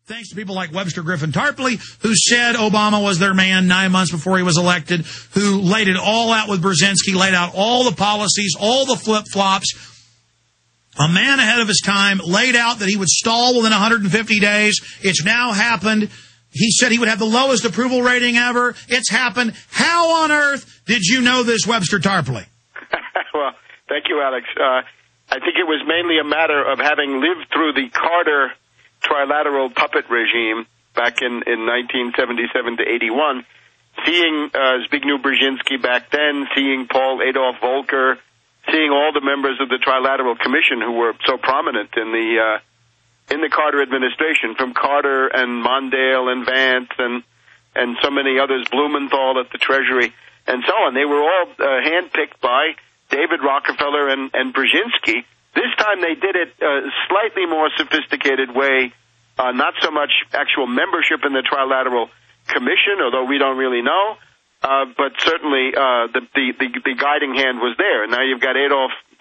Thanks to people like Webster, Griffin, Tarpley, who said Obama was their man 9 months before he was elected, who laid it all out with Brzezinski, laid out all the policies, all the flip-flops. A man ahead of his time, laid out that he would stall within 150 days. It's now happened. He said he would have the lowest approval rating ever. It's happened. How on earth did you know this, Webster Tarpley? Well, thank you, Alex. I think it was mainly a matter of having lived through the Carter trilateral puppet regime back in 1977 to 81, seeing Zbigniew Brzezinski back then, seeing Paul Adolph Volcker, seeing all the members of the Trilateral Commission who were so prominent in the Carter administration, from Carter and Mondale and Vance and so many others, Blumenthal at the Treasury, and so on. They were all handpicked by David Rockefeller and Brzezinski. This time they did it a slightly more sophisticated way, not so much actual membership in the Trilateral Commission, although we don't really know, but certainly the guiding hand was there. And now you've got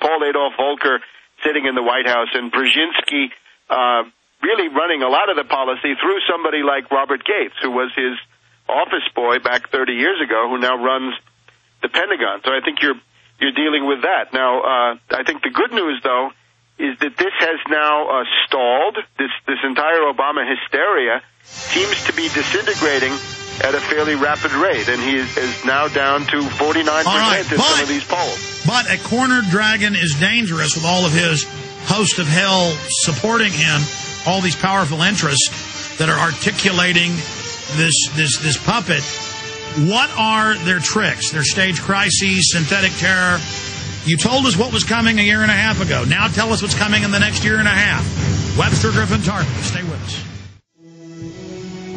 Paul Adolph Volcker sitting in the White House, and Brzezinski really running a lot of the policy through somebody like Robert Gates, who was his office boy back 30 years ago, who now runs the Pentagon. So I think you're dealing with that. Now, I think the good news, though, is that this has now stalled. This entire Obama hysteria seems to be disintegrating at a fairly rapid rate, and he is now down to 49% in some of these polls. But a cornered dragon is dangerous with all of his host of hell supporting him, all these powerful interests that are articulating this puppet. What are their tricks, their stage crises, synthetic terror? You told us what was coming a year and a half ago. Now tell us what's coming in the next year and a half. Webster, Griffin, Tarpley. Stay with us.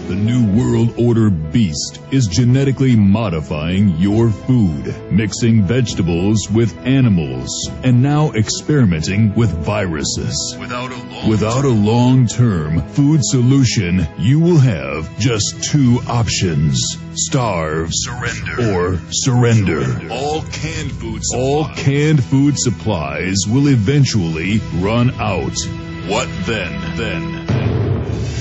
The New World Order beast is genetically modifying your food, mixing vegetables with animals, and now experimenting with viruses. Without a long-term food solution, you will have just two options: starve, or surrender. All canned food supplies will eventually run out. What then?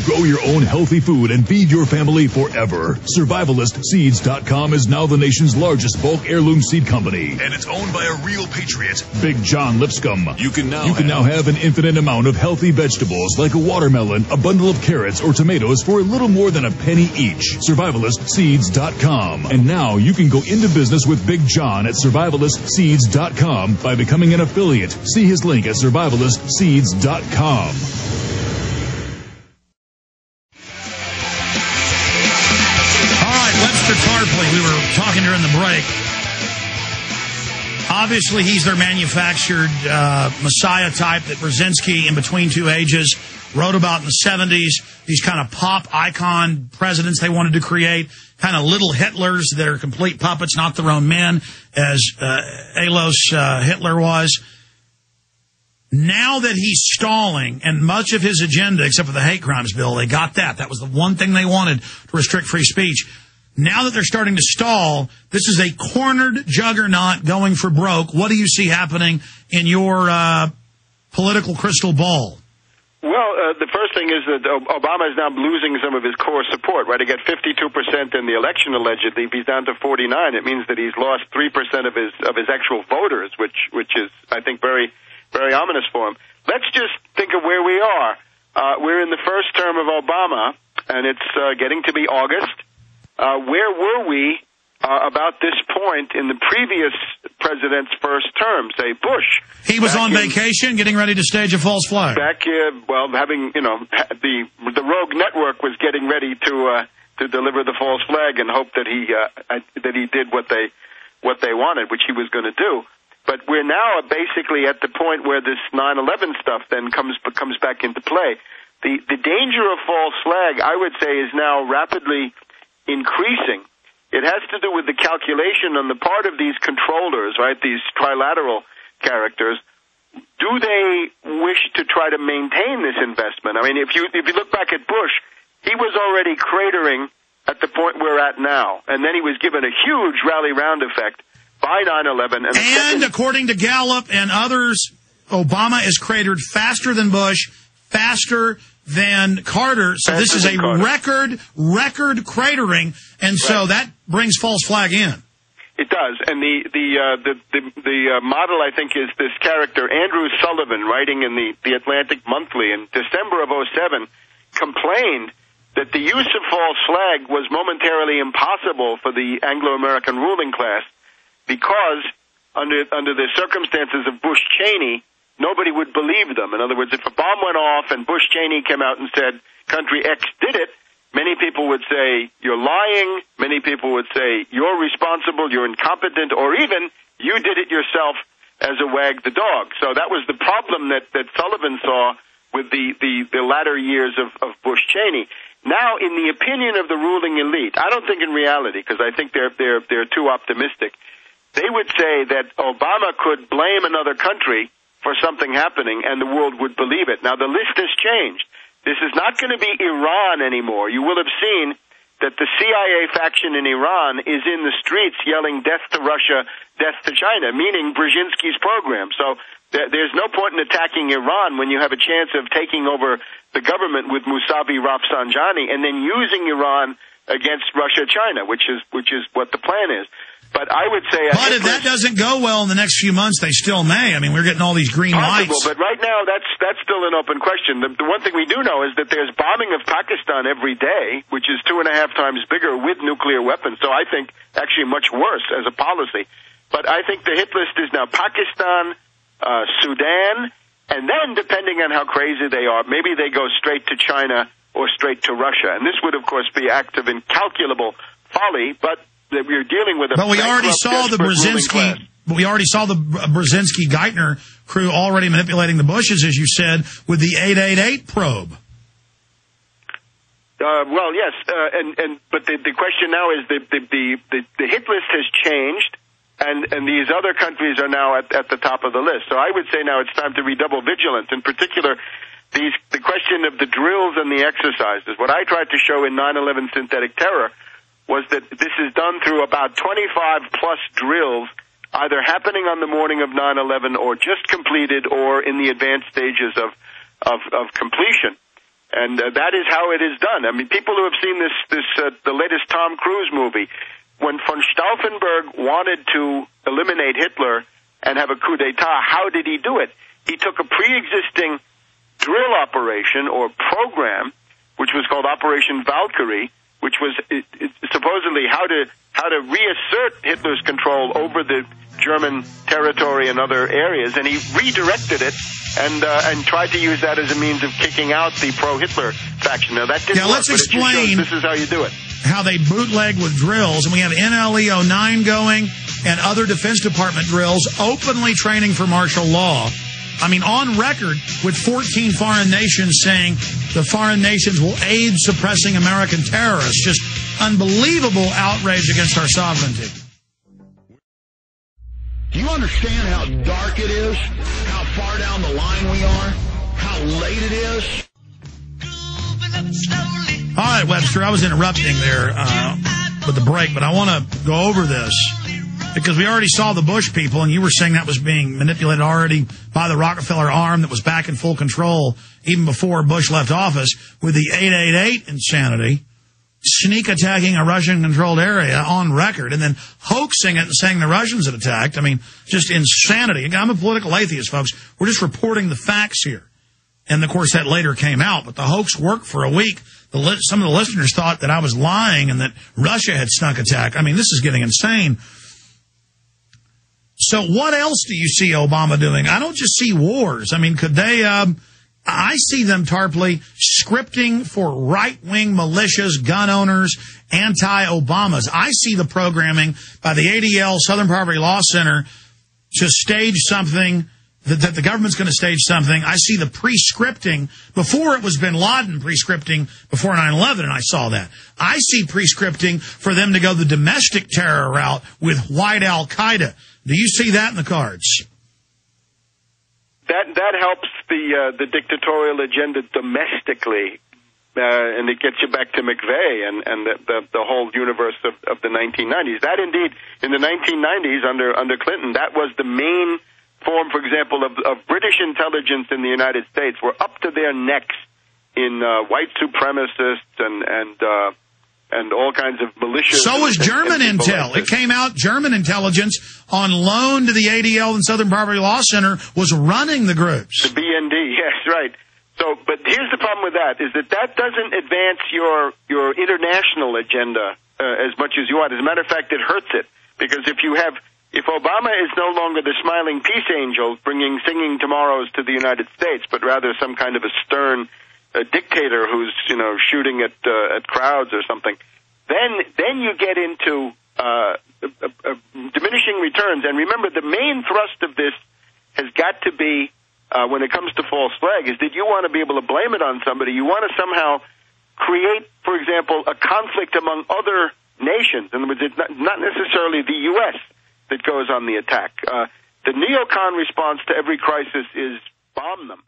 Grow your own healthy food and feed your family forever. SurvivalistSeeds.com is now the nation's largest bulk heirloom seed company. And it's owned by a real patriot, Big John Lipscomb. You can now have an infinite amount of healthy vegetables like a watermelon, a bundle of carrots, or tomatoes for a little more than a penny each. SurvivalistSeeds.com. And now you can go into business with Big John at SurvivalistSeeds.com by becoming an affiliate. See his link at SurvivalistSeeds.com. Tarpley, we were talking during the break. Obviously, he's their manufactured Messiah type that Brzezinski, in between two ages, wrote about in the 70s. These kind of pop icon presidents they wanted to create, kind of little Hitlers that are complete puppets, not their own men, as Hitler was. Now that he's stalling, and much of his agenda, except for the hate crimes bill, they got that. That was the one thing they wanted to restrict free speech. Now that they're starting to stall, this is a cornered juggernaut going for broke. What do you see happening in your political crystal ball? Well, the first thing is that Obama is now losing some of his core support, right? He got 52% in the election, allegedly. If he's down to 49, it means that he's lost 3% of his actual voters, which is, I think, very, very ominous for him. Let's just think of where we are. We're in the first term of Obama, and it's getting to be August. Where were we about this point in the previous president's first term, say Bush? He was on vacation, getting ready to stage a false flag. Having, the rogue network was getting ready to deliver the false flag and hope that he did what they wanted, which he was going to do. But we're now basically at the point where this 9/11 stuff then comes back into play. The danger of false flag, I would say, is now rapidly increasing. It has to do with the calculation on the part of these controllers, right, these trilateral characters. Do they wish to try to maintain this investment? I mean, if you look back at Bush, he was already cratering at the point we're at now, and then he was given a huge rally round effect by 9/11. And according to Gallup and others, Obama is cratered faster than Bush, faster than Carter. So this is a record cratering, and so that brings false flag in. It does, and the model, I think, is this character Andrew Sullivan, writing in the Atlantic Monthly in December of '07, complained that the use of false flag was momentarily impossible for the Anglo-American ruling class because under the circumstances of Bush Cheney, nobody would believe them. In other words, if a bomb went off and Bush Cheney came out and said country X did it, many people would say, you're lying. Many people would say, you're responsible, you're incompetent, or even, you did it yourself as a wag the dog. So that was the problem that Sullivan saw with the latter years of Bush Cheney. Now, in the opinion of the ruling elite, I don't think in reality, because I think they're too optimistic, they would say that Obama could blame another country for something happening and the world would believe it. Now, the list has changed. This is not going to be Iran anymore. You will have seen that the CIA faction in Iran is in the streets yelling death to Russia, death to China, meaning Brzezinski's program. So there's no point in attacking Iran when you have a chance of taking over the government with Mousavi Rafsanjani and then using Iran against Russia, China, which is what the plan is. But I would say... But if that doesn't go well in the next few months, they still may. I mean, we're getting all these green lights. But right now, that's still an open question. The one thing we do know is that there's bombing of Pakistan every day, which is 2.5 times bigger with nuclear weapons. So I think actually much worse as a policy. But I think the hit list is now Pakistan, Sudan, and then, depending on how crazy they are, maybe they go straight to China or straight to Russia. And this would, of course, be acts of incalculable folly, but... that we're dealing with but we already saw the Brzezinski. We already saw the Brzezinski-Geithner crew already manipulating the Bushes, as you said, with the 888 probe. Well, yes, but the question now is the hit list has changed, and these other countries are now at the top of the list. So I would say now it's time to redouble vigilance. In particular, the question of the drills and the exercises. What I tried to show in 9/11 Synthetic Terror was that this is done through about 25-plus drills, either happening on the morning of 9/11 or just completed or in the advanced stages of completion. And that is how it is done. I mean, people who have seen the latest Tom Cruise movie, when von Stauffenberg wanted to eliminate Hitler and have a coup d'etat, how did he do it? He took a pre-existing drill operation or program, which was called Operation Valkyrie, which was supposedly how to reassert Hitler's control over the German territory and other areas, and he redirected it and tried to use that as a means of kicking out the pro-Hitler faction. Now that didn't work, let's explain this is how you do it. How they bootleg with drills, and we have NLE 09 going and other Defense Department drills openly training for martial law. I mean, on record with 14 foreign nations saying the foreign nations will aid suppressing American terrorists. Just unbelievable outrage against our sovereignty. Do you understand how dark it is? How far down the line we are? How late it is? All right, Webster, I was interrupting there with the break, but I want to go over this. Because we already saw the Bush people, and you were saying that was being manipulated already by the Rockefeller arm that was back in full control even before Bush left office with the 888 insanity, sneak attacking a Russian-controlled area on record, and then hoaxing it and saying the Russians had attacked. I mean, just insanity. Again, I'm a political atheist, folks. We're just reporting the facts here. And, of course, that later came out. But the hoax worked for a week. Some of the listeners thought that I was lying and that Russia had snuck attack. I mean, this is getting insane. So what else do you see Obama doing? I don't just see wars. I mean, could they, I see them, Tarpley, scripting for right-wing militias, gun owners, anti-Obamas. I see the programming by the ADL, Southern Poverty Law Center, to stage something, that the government's going to stage something. I see the pre-scripting. Before it was bin Laden pre-scripting before 9/11, and I saw that. I see pre-scripting for them to go the domestic terror route with white Al-Qaeda. Do you see that in the cards? That helps the dictatorial agenda domestically, and it gets you back to McVeigh and the whole universe of the 1990s. That indeed, in the 1990s under Clinton, that was the main form, for example, of British intelligence in the United States were up to their necks in white supremacists and all kinds of militias. So was German intel. It came out, German intelligence on loan to the ADL and Southern Poverty Law Center was running the groups. The BND, yes, right. So, but here's the problem with that, is that doesn't advance your international agenda as much as you want. As a matter of fact, it hurts it. Because if Obama is no longer the smiling peace angel bringing singing tomorrows to the United States, but rather some kind of a stern dictator who's, shooting at crowds or something, then you get into diminishing returns. And remember, the main thrust of this has got to be, when it comes to false flag, is that you want to be able to blame it on somebody. You want to somehow create, for example, a conflict among other nations. In other words, it's not necessarily the U.S. that goes on the attack. The neocon response to every crisis is bomb them.